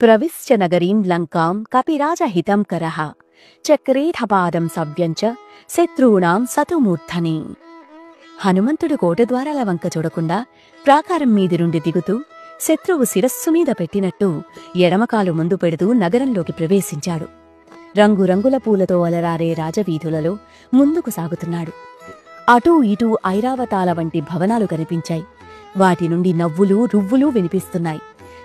ప్రవిశ్య నగరీం లంకాం కపిరాజహితం కరః చక్రేథపాదం సవ్యంచ శత్రూణాం సతుమూర్ధని. హనుమంతుడు కోటద్వారాల వంక చూడకుండా ప్రాకారం మీది నుండి దిగుతూ శత్రువు శిరస్సు మీద పెట్టినట్టు ఎడమకాలు ముందు పెడుతూ నగరంలోకి ప్రవేశించాడు. రంగురంగుల పూలతో అలరారే రాజవీధులలో ముందుకు సాగుతున్నాడు. అటూ ఇటూ ఐరావతాల వంటి భవనాలు కనిపించాయి. వాటి నుండి నవ్వులు రువ్వులు వినిపిస్తున్నాయి.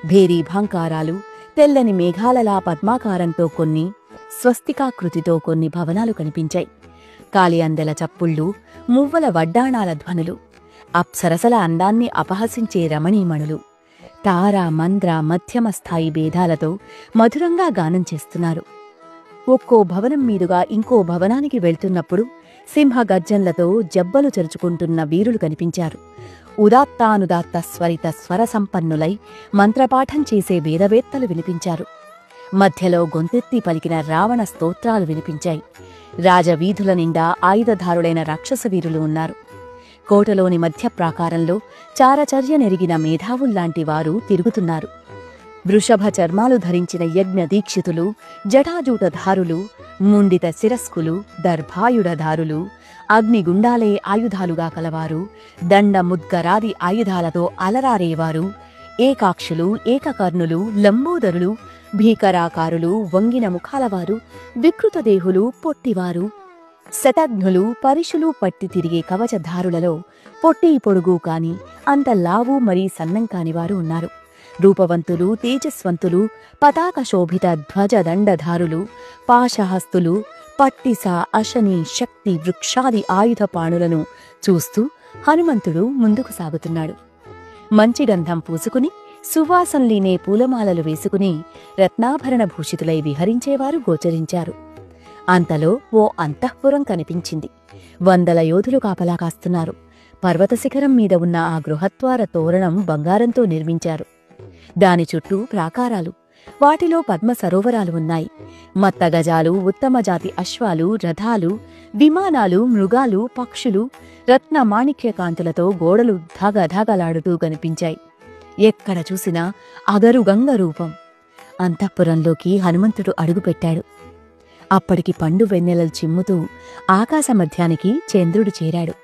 భేరీభాంకారాలు, తెల్లని మేఘాలలా పద్మాకారంతో కొన్ని, స్వస్తికాకృతితో కొన్ని భవనాలు కనిపించాయి. కాలి అందెల చప్పుళ్ళు, మువ్వల వడ్డాణాల ధ్వనులు, అప్సరసల అందాన్ని అపహసించే రమణీమణులు తార మంద్ర మధ్యమ స్థాయి భేదాలతో మధురంగా గానం చేస్తున్నారు. ఒక్కో భవనం మీదుగా ఇంకో భవనానికి వెళ్తున్నప్పుడు సింహగర్జన్లతో జబ్బలు చెరుచుకుంటున్న వీరులు కనిపించారు. ఉదాత్తానుదాత్త స్వరిత స్వర సంపన్నులై మంత్రపాఠం చేసే వేదవేత్తలు వినిపించారు. మధ్యలో గొంతెత్తి పలికిన రావణ స్తోత్రాలు వినిపించాయి. రాజవీధుల నిండా ఆయుధధారులైన రాక్షసవీరులు ఉన్నారు. కోటలోని మధ్య ప్రాకారంలో చారచర్య నెరిగిన మేధావుల్లాంటి వారు తిరుగుతున్నారు. వృషభ చర్మాలు ధరించిన యజ్ఞ దీక్షితులు, జటాజూటధారులు, ముండిత శిరస్కులు, దర్భాయుధధారులు, అగ్నిగుండాలే ఆయుధాలుగా కలవారు, దండ ముద్గరాది ఆయుధాలతో అలరారేవారు, ఏకాక్షులు, ఏకకర్ణులు, లంబోదరులు, భీకరాకారులు, వంగిన ముఖాలవారు, వికృతదేహులు, పొట్టివారు, శతఘ్నులు, పరిషులు పట్టి తిరిగే కవచధారులలో పొట్టి పొడుగు కాని అంత లావు మరీ సన్నం కానివారు ఉన్నారు. రూపవంతులు, తేజస్వంతులు, పతాక శోభిత ధ్వజదండధారులు, పాశహస్తులు, పట్టిస, అశని, శక్తి, వృక్షాది ఆయుధపాణులను చూస్తూ హనుమంతుడు ముందుకు సాగుతున్నాడు. మంచి గంధం పూసుకుని, సువాసంలీనే పూలమాలలు వేసుకుని రత్నాభరణ భూషితులై విహరించేవారు గోచరించారు. అంతలో ఓ అంతఃపురం కనిపించింది. 100 యోధులు కాపలా కాస్తున్నారు. పర్వత శిఖరం మీద ఉన్న ఆ గృహద్వార తోరణం బంగారంతో నిర్మించారు. దాని చుట్టూ ప్రాకారాలు, వాటిలో పద్మ సరోవరాలు ఉన్నాయి. మత్తగజాలు, ఉత్తమ జాతి అశ్వాలు, రథాలు, విమానాలు, మృగాలు, పక్షులు, రత్న మాణిక్యకాంతులతో గోడలు ధగధగలాడుతూ కనిపించాయి. ఎక్కడ చూసినా అగరుగంగ రూపం. అంతఃపురంలోకి హనుమంతుడు అడుగుపెట్టాడు. అప్పటికి పండు వెన్నెలలు చిమ్ముతూ ఆకాశ మధ్యానికి చంద్రుడు చేరాడు.